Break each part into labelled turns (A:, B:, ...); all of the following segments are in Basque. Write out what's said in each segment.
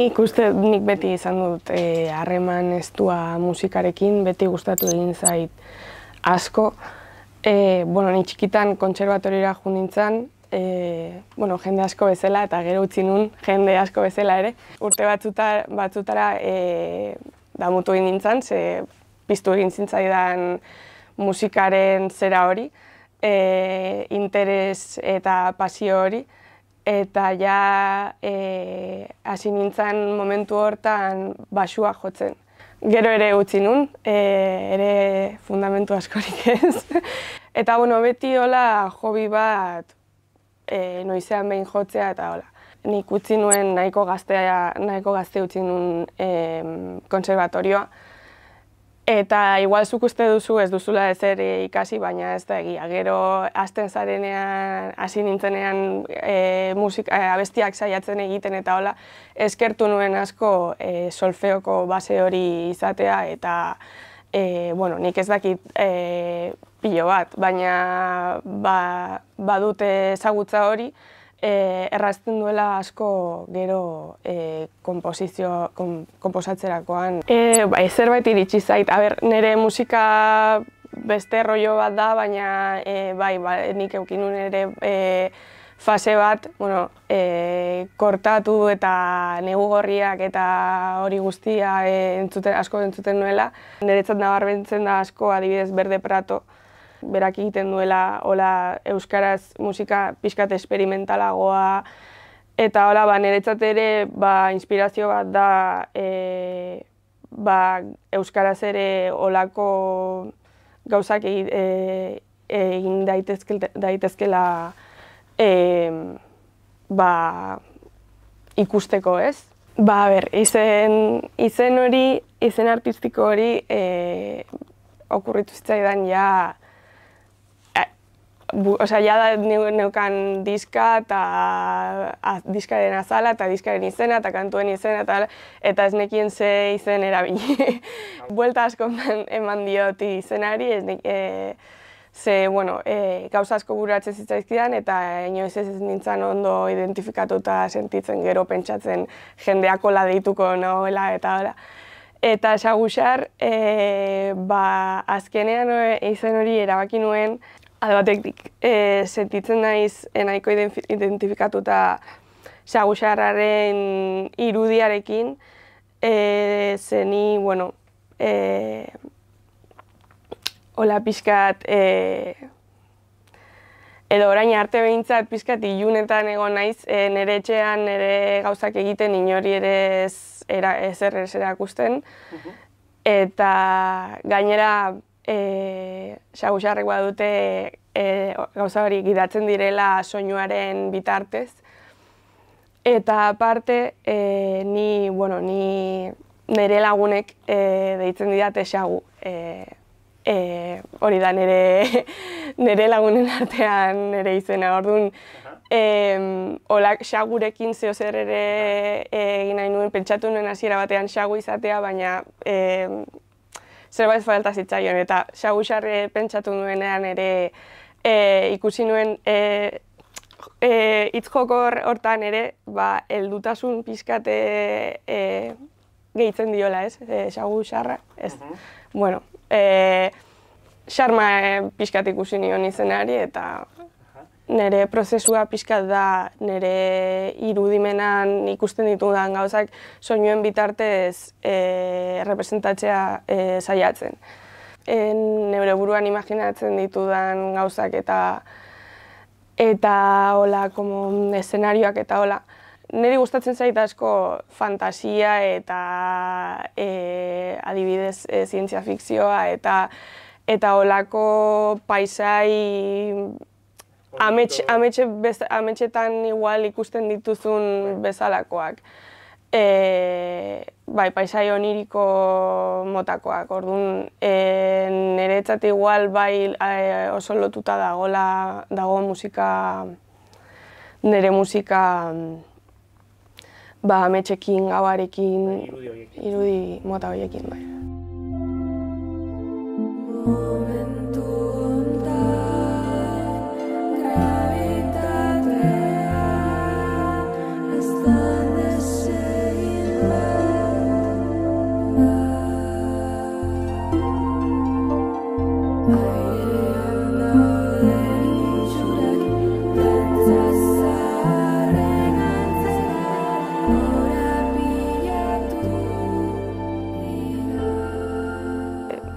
A: Nik beti izan dut harreman estua musikarekin, beti gustatu egin zait asko. Ni txikitan kontserbatoriora jo nintzen, jende asko bezala eta gero utzi nun jende asko bezala ere. Urte batzutara damutu egin nintzen, ze piztu egin zintzaidan musikaren zera hori, interes eta pasio hori. Eta ja hasi nintzen momentu hortan basua jotzen. Gero ere utzi nun, ere fundamentu askorik ez. Eta beti hola hobi bat noizean behin jotzea eta hola. Nik utzi nuen nahiko gazte utzi nuen kontserbatorioa. Eta igual zuk uste duzu ez duzula ezer ikasi, baina ez da egia. Gero hasten zarenean, hasi nintzenean abestiak saiatzen egiten eta hola, eskertu nuen asko solfeoko base hori izatea eta nik ez dakit pilo bat, baina badute ezagutza hori, errazten duela asko gero konposatzerakoan. Zerbait iritsi zait, nire musika beste rollo bat da, baina nik eukin nuen ere fase bat, kortatu eta negu gorriak eta hori guztia asko entzuten nuela. Niretzat nabarmentzen da asko adibidez Berde Prato, berak egiten duela euskaraz musika pixkat esperimentalagoa eta niretzat ere inspirazio bat da euskaraz ere olako gauzak egin daitezkela ikusteko, ez? Izen artistiko hori okurritu zitzaidan ja neukan diska eta diskaren azala eta diskaren izena eta kantuen izena eta ez nekien ze izen erabili. Buelta asko eman diot izenari, gauza asko buratzen zitzaizkidan eta inoiz ez nintzen ondo identifikatuta sentitzen gero pentsatzen jendeak hola deituko nagoela eta hola. Eta Xaguxar, azkenean izen hori erabaki nuen, albatetik sentitzen naiz nahiko identifikatuta Xaguxarraren irudiarekin, zeni, hola pixkat, edo orain arte behintzat pixkat ilunetan egon naiz, nire etxean nire gauzak egiten inori ere ezer erakusten. Eta gainera Xaguxarrek badute gauza hori gidatzen direla soinuaren bitartez. Eta aparte, nire lagunek deitzen didate Xagu. Hori da nire lagunen artean nire izena, orduan Xagurekin zeozer ere egin nahi nuen, pentsatu nuen hasiera batean Xagu izatea, baina zerbait falta zitzaion, eta Xaguxarre pentsatu nuenean ere ikusi nuen hitz joko hortan ere heldutasun pixkat gehitzen diola, ez? Xaguxarra, ez? Xarma pixkat ikusi nion izenari eta nire prozesua pixkat da nire irudimenan ikusten ditudan gauzak soinuen bitartez representatzea saiatzen. Neure buruan imaginatzen ditudan gauzak eta hola, eszenarioak eta hola. Niri gustatzen zait asko fantasia eta adibidez zientzia fikzioa eta holako paisai ametxetan igual ikusten dituzun bezalakoak. Paisai oniriko motakoak, orduan niretzat igual oso lotuta dago musika, nire musika ametxekin, gauarekin, irudi mota horiekin.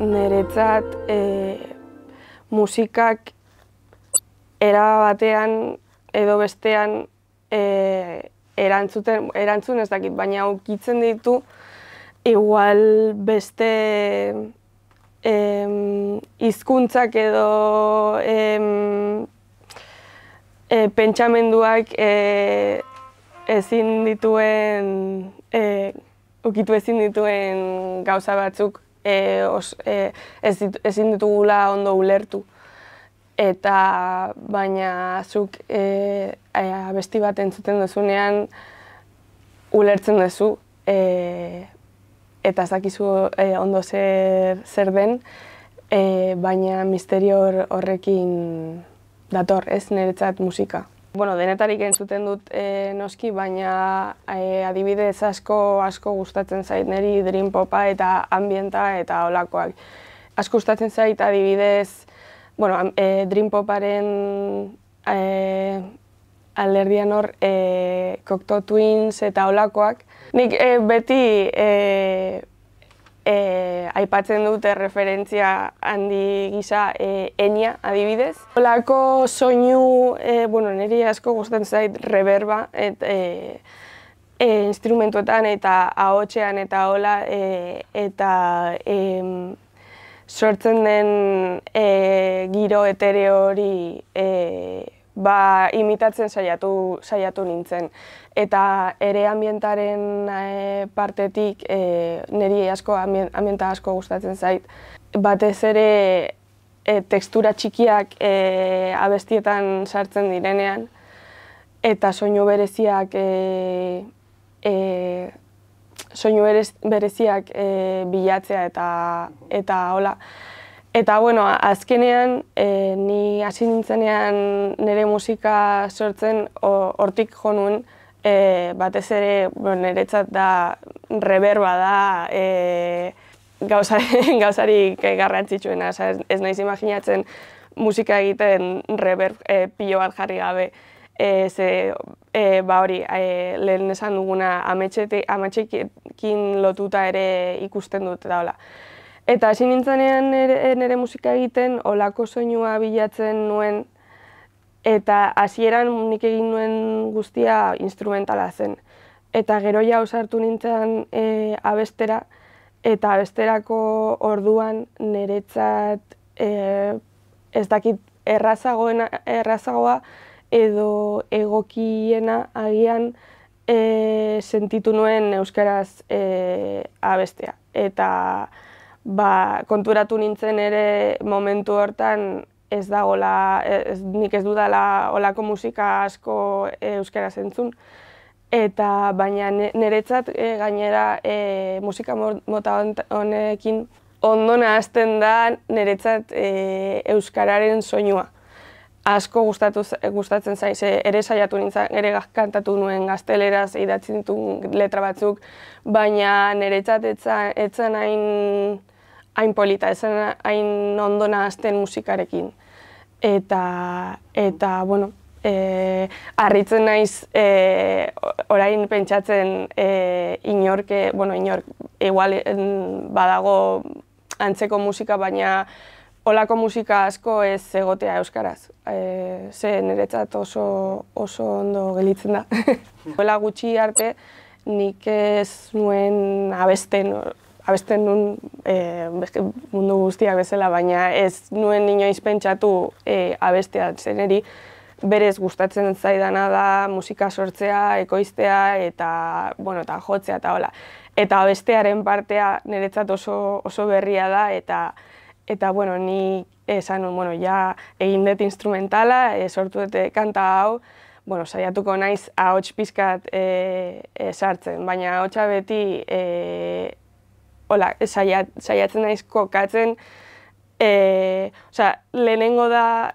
A: niretzat musikak era batean edo bestean erantzun ez dakit, baina ukitzen ditu igual beste hizkuntzak edo pentsamenduak ukitu ezin dituen gauza batzuk ezin ditugula ondo ulertu. Eta baina zuk abesti bat entzuten duzunean ulertzen duzu eta ez dakizu ondo zer den, baina misterio horrekin dator, ez niretzat musika. Bueno, denetarik entzuten dut noski, baina adibidez asko gustatzen zait niri dream popa eta ambienta eta holakoak. Asko gustatzen zait adibidez, bueno, dream poparen alderdian hor Cocteau Twins eta holakoak. Nik beti aipatzen dute referentzia handi gisa Enya adibidez. Holako soinu, bueno, niri asko gustatzen zait reverba instrumentuetan eta ahotsean eta hola eta sortzen den giro etereo hori imitatzen saiatu nintzen. Eta ere ambientaren partetik niri ambienta asko gustatzen zait. Batez ere tekstura txikiak abestietan sartzen direnean eta soinu bereziak bilatzea eta hola. Eta bueno, azkenean ni hasi nintzenean nire musika sortzen hortik jo nuen, batez ere niretzat da reverba da gauzarik garrantzitsuena, ez naiz imaginatzen musika egiten reverb pilo bat jarri gabe. Hori, lehen esan duguna ametsekin lotuta ere ikusten dut da hola. Eta hasi nintzenean nire musika egiten olako soinua bilatzen nuen eta hasieran nik egin nuen guztia instrumentala zen. Eta gero ja ausartu nintzen abestera eta abesterako orduan niretzat ez dakit errazagoa edo egokiena agian sentitu nuen euskaraz abestea. Eta konturatu nintzen ere momentu hortan nik ez dudala olako musika asko euskaraz entzun. Eta baina niretzat gainera musika mota honekin ondo nahazten da niretzat euskararen soinua. Asko gustatzen zaiz, ere saiatu nintzen, ere kantatu nuen gazteleraz idatzi dituen letra batzuk, baina niretzat etzan hain polita, etzan hain ondo nahazten musikarekin. Eta bueno, harritzen naiz orain pentsatzen inork, igual badago antzeko musika, baina holako musika asko ez egotea euskaraz. Niretzat oso ondo gelditzen da. Hola gutxi arte nik ez nuen abesten nuen mundu guztiak bezala, baina ez nuen inoiz pentsatu abestea zeneri. Berez gustatzen zaidana da musika sortzea, ekoiztea eta jotzea eta hola. Eta abestearen partea niretzat oso berria da eta ni esan nuen, ja egin dut instrumentala, sortu dut kanta hau, saiatuko naiz ahots pizkat sartzen, baina ahotsa beti saiatzen naiz kokatzen, lehenengo da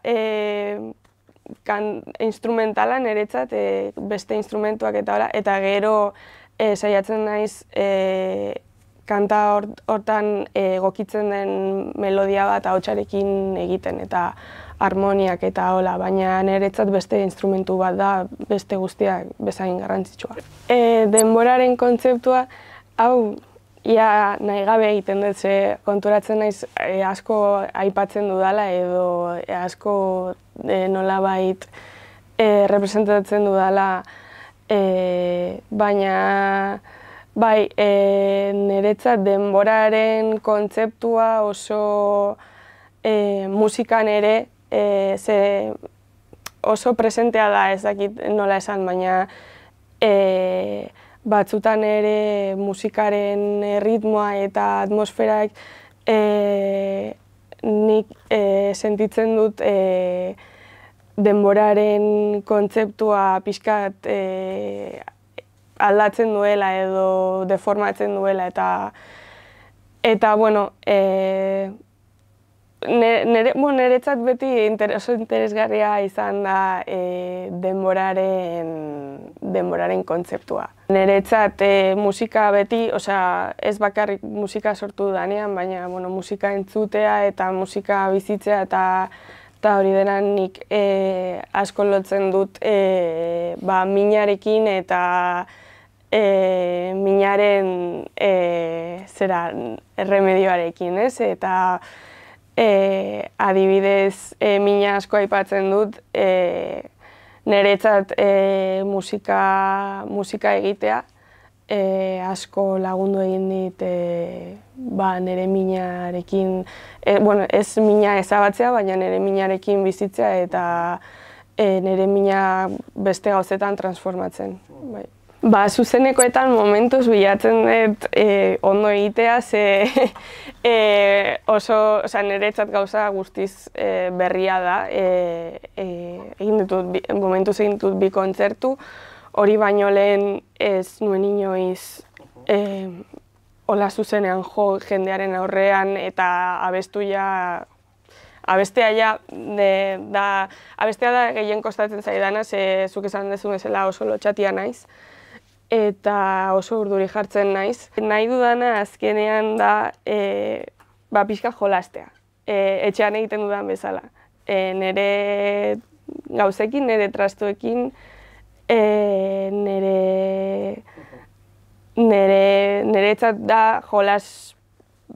A: instrumentala niretzat, beste instrumentuak eta hola, eta gero saiatzen naiz kanta hortan egokitzen den melodia bat ahotsarekin egiten eta harmoniak eta hola, baina niretzat beste instrumentu bat da, beste guztiak bezain garrantzitsua. Denboraren kontzeptua, hau ia nahi gabe egiten dut, ze konturatzen naiz asko aipatzen dudala edo asko nolabait representatzen dudala, baina bai, niretzat denboraren kontzeptua oso musikan ere oso presentea da, ez dakit nola esan, baina batzutan ere musikaren ritmoa eta atmosferak nik sentitzen dut denboraren kontzeptua pixkat aldatzen duela edo deformatzen duela eta bueno, niretzat beti oso interesgarria izan da denboraren kontzeptua. Niretzat musika beti, ez bakarrik musika sortu danean, baina musika entzutea eta musika bizitzea eta hori dena nik asko lotzen dut minarekin eta minaren erremedioarekin, ez? Eta adibidez, mina asko aipatzen dut, niretzat musika egitea asko lagundu egin dit nire minarekin, ez mina ezabatzea, baina nire minarekin bizitzea eta nire mina beste gauzetan transformatzen. Zuzenekoetan momentuz bilatzen dut ondo egitea, ze niretzat gauza guztiz berria da. Momentuz egin ditut 2 kontzertu, hori baino lehen ez nuen inoiz hola zuzenean jo jendearen aurrean eta abestea da gehien kostatzen zaidana, ze zuk esan duzu bezala oso lotxatia naiz. Eta oso urduri jartzen naiz. Nahi dudana azkenean da pixka jolastea, etxean egiten dudan bezala. Nire gauzekin, nire trastuekin, niretzat da jolas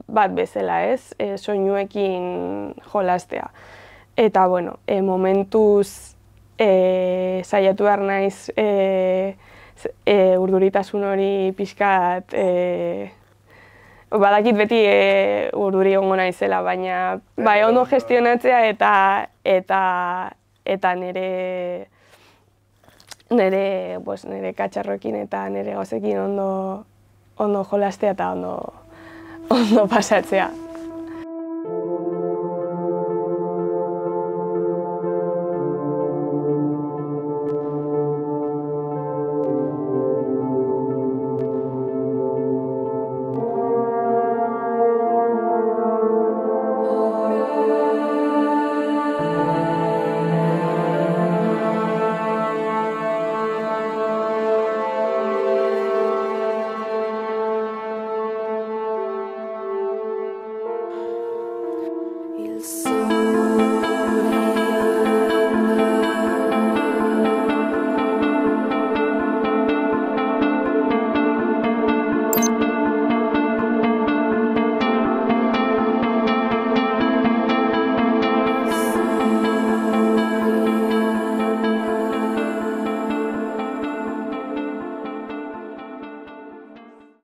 A: bat bezala, ez? Soinuekin jolastea. Eta, momentuz saiatu behar naiz urduritasun hori pixkat, badakit beti urduri egongo naizela, baina ondo gestionatzea eta nire katxarroekin eta nire gauzekin ondo jolastea eta ondo pasatzea.